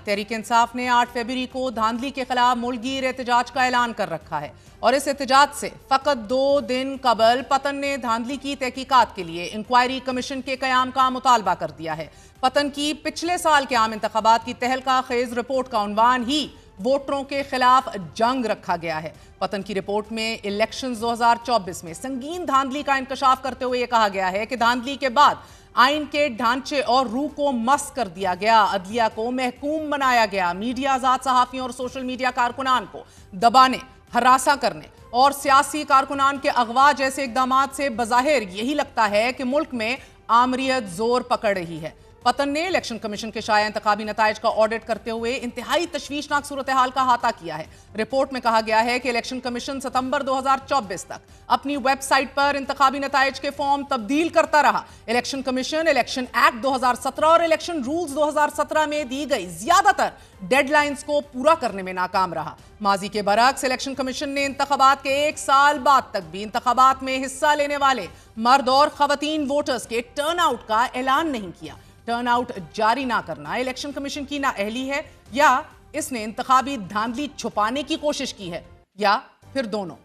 تحریک انصاف نے 8 فروری کو دھاندلی کے خلاف ملک گیر احتجاج کا اعلان کر رکھا ہے اور اس احتجاج سے فقط 2 دن قبل پتن نے دھاندلی کی تحقیقات کے لیے انکوائری کمیشن کے قیام کا مطالبہ کر دیا ہے۔ پتن کی پچھلے سال کے عام انتخابات کی تہلکہ خیز رپورٹ کا عنوان ہی ووٹروں کے خلاف جنگ رکھا گیا ہے۔ پتن کی رپورٹ میں الیکشنز 2024 میں سنگین دھاندلی کا انکشاف کرتے ہوئے یہ کہا گیا ہے کہ دھاندلی کے بعد آئین کے ڈھانچے اور روح کو مس کر دیا گیا، عدلیہ کو محکوم بنایا گیا، میڈیا، آزاد صحافیوں اور سوشل میڈیا کارکنان کو دبانے، ہراساں کرنے اور سیاسی کارکنان کے اغوا جیسے اقدامات سے بظاہر یہی لگتا ہے کہ ملک میں آمریت زور پکڑ رہی ہے۔ پتن نے الیکشن کمیشن کے شائع انتخابی نتائج کا آڈٹ کرتے ہوئے انتہائی تشویشناک صورتحال کا احاطہ کیا ہے۔ رپورٹ میں کہا گیا ہے کہ الیکشن کمیشن ستمبر 2024 تک اپنی ویب سائٹ پر انتخابی نتائج کے فارم تبدیل کرتا رہا۔ الیکشن کمیشن الیکشن ایکٹ 2017 اور الیکشن رولز 2017 میں دی گئی زیادہ تر ڈیڈ لائنز کو پورا کرنے میں ناکام رہا۔ ماضی کے برعکس الیکشن کمیشن نے انتخابات کے 1 سال بعد تک بھی انتخابات میں حصہ لینے والے مرد اور خواتین ووٹرز کے ٹرن آؤٹ کا اعلان نہیں کیا۔ ٹرن آؤٹ جاری نہ کرنا الیکشن کمیشن کی نااہلی ہے یا اس نے انتخابی دھاندلی چھپانے کی کوشش کی ہے یا پھر دونوں۔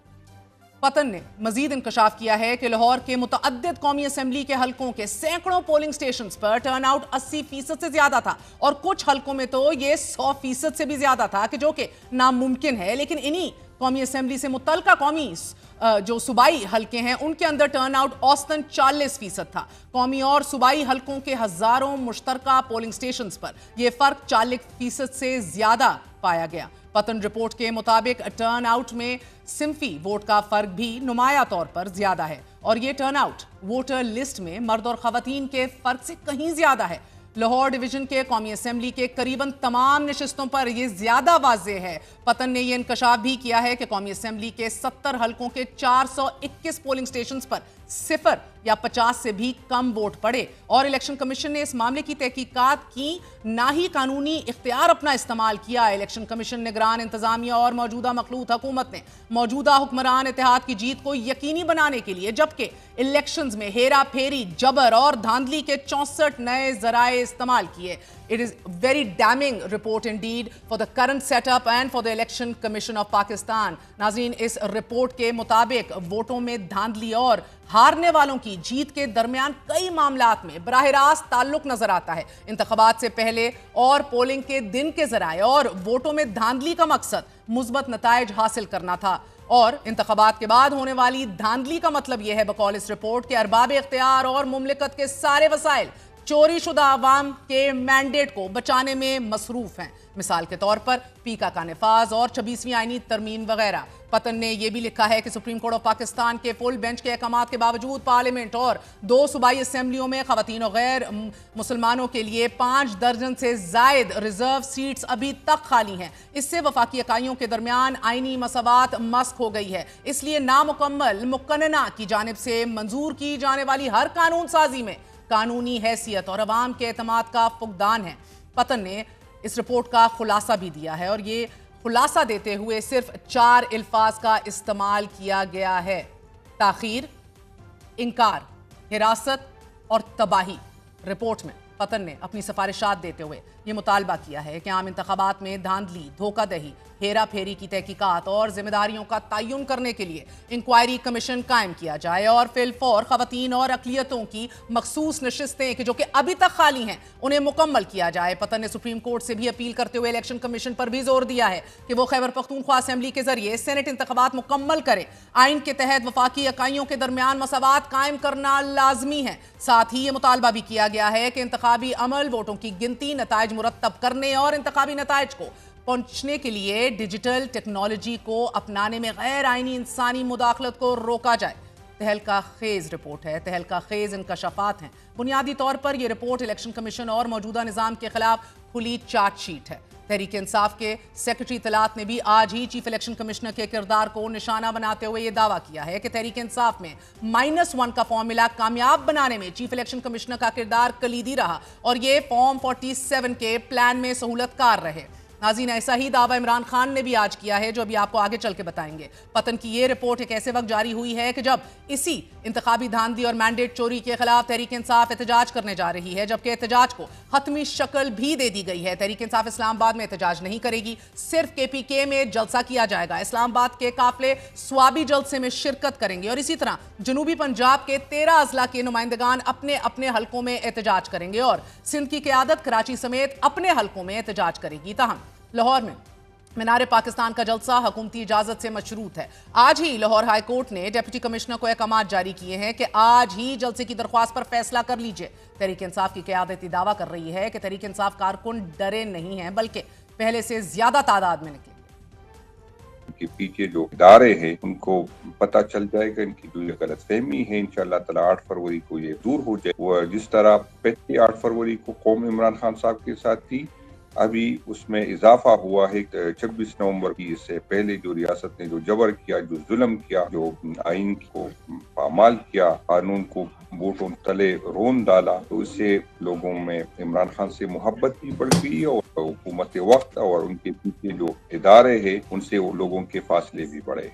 پتن نے مزید انکشاف کیا ہے کہ لاہور کے متعدد قومی اسمبلی کے حلقوں کے سینکڑوں پولنگ سٹیشنز پر ٹرن آؤٹ 80% سے زیادہ تھا اور کچھ حلقوں میں تو یہ 100% سے بھی زیادہ تھا کہ جو کہ ناممکن ہے، لیکن انہی قومی اسمبلی سے متعلقہ قومی جو صوبائی حلقے ہیں ان کے اندر ٹرن آؤٹ اوسطاً 40% تھا۔ قومی اور صوبائی حلقوں کے ہزاروں مشترکہ پولنگ سٹیشنز پر یہ فرق 40% سے زیادہ پایا گیا۔ پتن رپورٹ کے مطابق ٹرن آؤٹ میں صنفی ووٹ کا فرق بھی نمایاں طور پر زیادہ ہے اور یہ ٹرن آؤٹ ووٹر لسٹ میں مرد اور خواتین کے فرق سے کہیں زیادہ ہے۔ لاہور ڈویژن کے قومی اسمبلی کے قریباً تمام نشستوں پر یہ زیادہ واضح ہے۔ پتن نے یہ انکشاف بھی کیا ہے کہ قومی اسمبلی کے 70 حلقوں کے 421 پولنگ سٹیشنز پر 0 یا 50 سے بھی کم ووٹ پڑے اور الیکشن کمیشن نے اس معاملے کی تحقیقات کی، نہ ہی قانونی اختیار اپنا استعمال کیا۔ الیکشن کمیشن نگران انتظامیہ اور موجودہ مخلوط حکومت نے موجودہ حکمران اتحاد کی جیت کو یقینی بنانے کے لیے جبکہ الیکشنز میں ہیرا پھیری، جبر اور دھاندلی کے 64 نئے ذرائع استعمال کیے۔ It is very damning report indeed for the current setup and for the Election Commission of Pakistan. ناظرین، اس رپورٹ کے مطابق ووٹوں میں دھاندلی اور ہارنے والوں کی جیت کے درمیان کئی معاملات میں براہ راست تعلق نظر آتا ہے۔ انتخابات سے پہلے اور پولنگ کے دن کے ذرائع اور ووٹوں میں دھاندلی کا مقصد مثبت نتائج حاصل کرنا تھا اور انتخابات کے بعد ہونے والی دھاندلی کا مطلب یہ ہے بقول اس رپورٹ کہ ارباب اختیار اور مملکت کے سارے وسائل چوری شدہ عوام کے مینڈیٹ کو بچانے میں مصروف ہیں، مثال کے طور پر پیکا کا نفاذ اور 26ویں آئینی ترمیم وغیرہ۔ پتن نے یہ بھی لکھا ہے کہ سپریم کورٹ آف پاکستان کے فل بینچ کے احکامات کے باوجود پارلیمنٹ اور 2 صوبائی اسمبلیوں میں خواتین و غیر مسلمانوں کے لیے 5 درجن سے زائد ریزرو سیٹس ابھی تک خالی ہیں۔ اس سے وفاقی اکائیوں کے درمیان آئینی مساوات مسخ ہو گئی ہے، اس لیے نامکمل مقننہ کی جانب سے منظور کی جانے والی ہر قانون سازی میں قانونی حیثیت اور عوام کے اعتماد کا فقدان ہے۔ پتن نے اس رپورٹ کا خلاصہ بھی دیا ہے اور یہ خلاصہ دیتے ہوئے صرف 4 الفاظ کا استعمال کیا گیا ہے: تاخیر، انکار، حراست اور تباہی۔ رپورٹ میں پتن نے اپنی سفارشات دیتے ہوئے یہ مطالبہ کیا ہے کہ عام انتخابات میں دھاندلی، دھوکہ دہی، ہیرا پھیری کی تحقیقات اور ذمہ داریوں کا تعین کرنے کے لیے انکوائری کمیشن قائم کیا جائے اور فی الفور خواتین اور اقلیتوں کی مخصوص نشستیں جو کہ ابھی تک خالی ہیں انہیں مکمل کیا جائے۔ پتن نے سپریم کورٹ سے بھی اپیل کرتے ہوئے الیکشن کمیشن پر بھی زور دیا ہے کہ وہ خیبر پختونخوا اسمبلی کے ذریعے سینٹ انتخابات مکمل کرے۔ آئین کے تحت وفاقی اکائیوں کے درمیان مساوات قائم کرنا لازمی ہے۔ ساتھ ہی یہ مطالبہ بھی کیا گیا ہے کہ انتخابی عمل، ووٹوں کی گنتی، نتائج مرتب کرنے اور انتخابی نتائج کو پہنچنے کے لیے ڈیجیٹل ٹیکنالوجی کو اپنانے میں غیر آئینی انسانی مداخلت کو روکا جائے۔ تہلکہ خیز رپورٹ ہے، تہلکہ خیز انکشافات ہیں۔ بنیادی طور پر یہ رپورٹ الیکشن کمیشن اور موجودہ نظام کے خلاف کھلی چارج شیٹ ہے۔ تحریک انصاف کے سیکرٹری اطلاعات نے بھی آج ہی چیف الیکشن کمشنر کے کردار کو نشانہ بناتے ہوئے یہ دعویٰ کیا ہے کہ تحریک انصاف میں -1 کا فارمولا کامیاب بنانے میں چیف الیکشن کمشنر کا کردار کلیدی رہا اور یہ فارم 47 کے پلان میں سہولت کار رہے۔ नाज़रीन, ऐसा ही दावा इमरान खान ने भी आज किया है, जो अभी आपको आगे चल के बताएंगे। पतन की ये रिपोर्ट एक ऐसे वक्त जारी हुई है कि जब इसी इंतखाबी धांधली और मैंडेट चोरी के खिलाफ तहरीक इंसाफ एहतजाज करने जा रही है, जबकि एहतजाज को हतमी शक्ल भी दे दी गई है। तहरीक इंसाफ इस्लामाबाद में एहतजाज नहीं करेगी, सिर्फ KPK में जलसा किया जाएगा। इस्लामाबाद के काफिले स्वाबी जलसे में शिरकत करेंगे और इसी तरह जनूबी पंजाब के 13 अजला के नुमाइंदगान अपने अपने हलकों में एहतजाज करेंगे और सिंध की क़यादत कराची समेत अपने हलकों में एहतजाज करेगी। ताहम लाहौर में मीनार पाकिस्तान का जलसा हुकूमती इजाजत से मशरूत है। आज ही लाहौर हाई कोर्ट ने डिप्टी कमिश्नर को अहकामात जारी किए हैं कि आज ही जलसे की दरख्वास्त पर फैसला कर लीजिए। तहरीक इंसाफ की क़यादत दावा कर रही है कि तहरीक इंसाफ कारकुन डरे नहीं हैं, बल्कि पहले से ज्यादा तादाद में निकले। के पीछे जो इदारे हैं उनको पता चल जाएगा, इनकी जो ये गलतफहमी है इंशाअल्लाह ताला 8 फरवरी को ये दूर हो जाए। वो जिस तरह पहले 8 फरवरी को कौम इमरान खान साहब के साथ थी, अभी उसमें इजाफा हुआ है। 26 नवंबर की इससे पहले जो रियासत ने जो जबर किया, जो जुल्म किया, जो आइन को पामाल किया, कानून को वोटों तले रोन डाला, तो इससे लोगों में इमरान खान से मोहब्बत भी बढ़ गई और हुकूमत वक्त और उनके पीछे जो इदारे हैं उनसे वो लोगों के फासले भी बढ़े।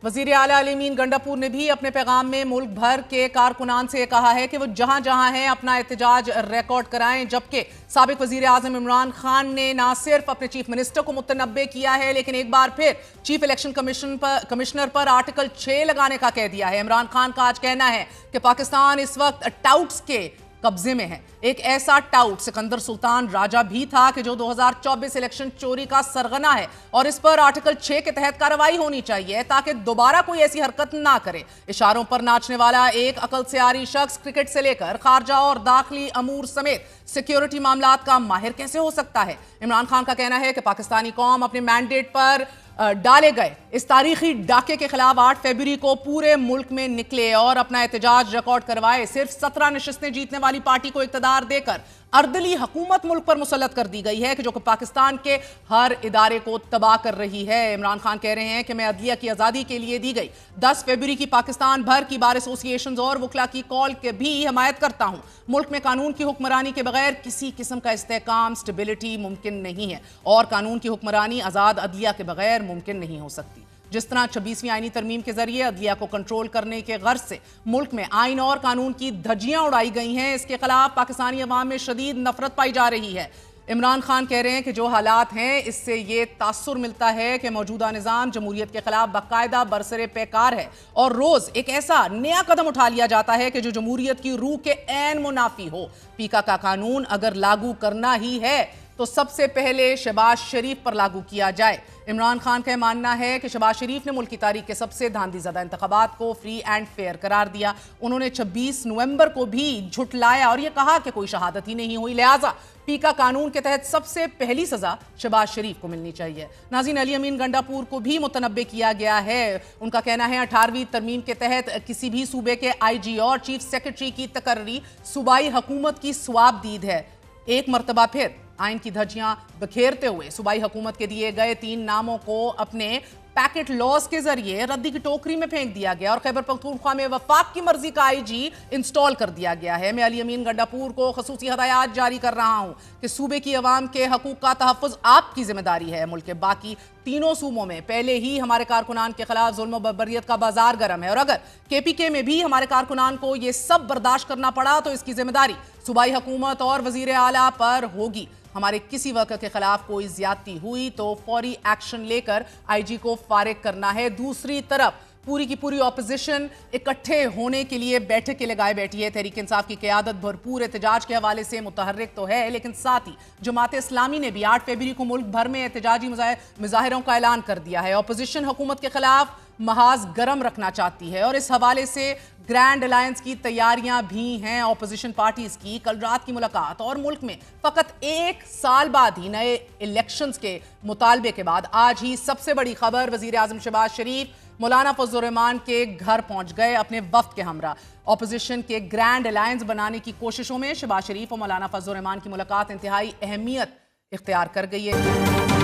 वज़ीर आला अली अमीन गंडापुर ने भी अपने पैगाम में मुल्क भर के कारकुनान से कहा है कि वो जहां जहां हैं अपना एहतजाज रिकॉर्ड कराएं, जबकि साबिक वज़ीर आज़म इमरान खान ने ना सिर्फ अपने चीफ मिनिस्टर को मुतनब्बे किया है, लेकिन एक बार फिर चीफ इलेक्शन कमिश्नर पर आर्टिकल 6 लगाने का कह दिया है। इमरान खान का आज कहना है कि पाकिस्तान इस वक्त टाउट्स के कब्जे में है। एक ऐसा टाउट सिकंदर सुल्तान राजा भी था कि जो 2024 इलेक्शन चोरी का सरगना है और इस पर आर्टिकल 6 के तहत कार्रवाई होनी चाहिए ताकि दोबारा कोई ऐसी हरकत ना करे। इशारों पर नाचने वाला एक अकल से आरी शख्स क्रिकेट से लेकर खारजा और दाखिली अमूर समेत सिक्योरिटी मामलात का माहिर कैसे हो सकता है? इमरान खान का कहना है कि पाकिस्तानी कौम अपने मैंडेट पर डाले गए इस तारीखी डाके के खिलाफ 8 फरवरी को पूरे मुल्क में निकले और अपना एहतजाज रिकॉर्ड करवाए। सिर्फ 17 नशिस्तें जीतने वाली पार्टी को इक़्तिदार देकर अर्दली हुकूमत मुल्क पर मुसल्लत कर दी गई है कि जो कि पाकिस्तान के हर इदारे को तबाह कर रही है। इमरान खान कह रहे हैं कि मैं अदलिया की आज़ादी के लिए दी गई 10 फरवरी की पाकिस्तान भर की बार एसोसिएशन और वकला की कॉल के भी हिमायत करता हूँ। मुल्क में कानून की हुक्मरानी के बगैर किसी किस्म का इस्तेहकाम, स्टेबिलिटी मुमकिन नहीं है और कानून की हुक्मरानी आज़ाद अदलिया के बगैर मुमकिन नहीं हो सकती। जिस तरह 26वीं आईनी तरमीम के जरिए अदलिया को कंट्रोल करने के गर्ज से मुल्क में आइन और कानून की धज्जियां उड़ाई गई हैं, इसके खिलाफ पाकिस्तानी अवाम में शदीद नफरत पाई जा रही है। इमरान खान कह रहे हैं कि जो हालात हैं इससे ये तासुर मिलता है कि मौजूदा निज़ाम जमहूरियत के खिलाफ बाकायदा बरसरे पैकार है और रोज़ एक ऐसा नया कदम उठा लिया जाता है कि जो जमहूरियत की रूह के ऐन मुनाफी हो। पीका का कानून अगर लागू करना ही है तो सबसे पहले शहबाज शरीफ पर लागू किया जाए। इमरान खान का मानना है कि शहबाज शरीफ ने मुल्क की तारीख के सबसे धांधलीज़दा इंतखाबात को फ्री एंड फेयर करार दिया। उन्होंने 26 नवंबर को भी झुटलाया और यह कहा कि कोई शहादत ही नहीं हुई, लिहाजा पीका कानून के तहत सबसे पहली सजा शहबाज शरीफ को मिलनी चाहिए। नाज़रीन, अली अमीन गंडापुर को भी मुतनब्बे किया गया है। उनका कहना है 18वीं तरमीम के तहत किसी भी सूबे के IG और चीफ सेक्रेटरी की तकर्री सूबाई हुकूमत की स्वाबदीद है। एक मरतबा फिर आइन की धज्जियां बखेरते हुए सूबाई हुकूमत के दिए गए 3 नामों को अपने पैकेट लॉस के जरिए रद्दी की टोकरी में फेंक दिया गया और खैबर पख्तूनख्वा में वफाक की मर्जी का IG इंस्टॉल कर दिया गया है। मैं अली अमीन गंडापुर को खसूसी हदायत जारी कर रहा हूं कि सूबे की अवाम के हकूक का तहफ़्फ़ुज़ आपकी जिम्मेदारी है। मुल्क के बाकी तीनों सूबों में पहले ही हमारे कारकुनान के खिलाफ जुल्म और बर्बरियत का बाजार गर्म है और अगर KPK में भी हमारे कारकुनान को ये सब बर्दाश्त करना पड़ा तो इसकी जिम्मेदारी सूबाई हुकूमत और वज़ीर आला पर होगी। हमारे किसी वर्कर के खिलाफ कोई ज्यादती हुई तो फौरी एक्शन लेकर IG को फारिग करना है। दूसरी तरफ पूरी की पूरी ऑपोजिशन इकट्ठे होने के लिए बैठकें लगाए बैठी है। तहरीक इंसाफ की क़यादत भरपूर एहतजाज के हवाले से मुतहर्रिक तो है, लेकिन साथ ही जमात इस्लामी ने भी 8 फरवरी को मुल्क भर में एहतजाजी मुजाहिरों का ऐलान कर दिया है। ऑपोजिशन हुकूमत के खिलाफ महाज गर्म रखना चाहती है और इस हवाले से ग्रैंड अलायंस की तैयारियां भी हैं ऑपोजिशन पार्टीज की। कल रात की मुलाकात और मुल्क में फकत 1 साल बाद ही नए इलेक्शंस के मुतालबे के बाद आज ही सबसे बड़ी खबर, वजीर आजम शहबाज शरीफ मौलाना फजलुर रहमान के घर पहुंच गए अपने वफ्द के हमरा। ऑपोजिशन के ग्रैंड अलायंस बनाने की कोशिशों में शहबाज शरीफ और मौलाना फजलुर रहमान की मुलाकात इंतहाई अहमियत इख्तियार कर गई है।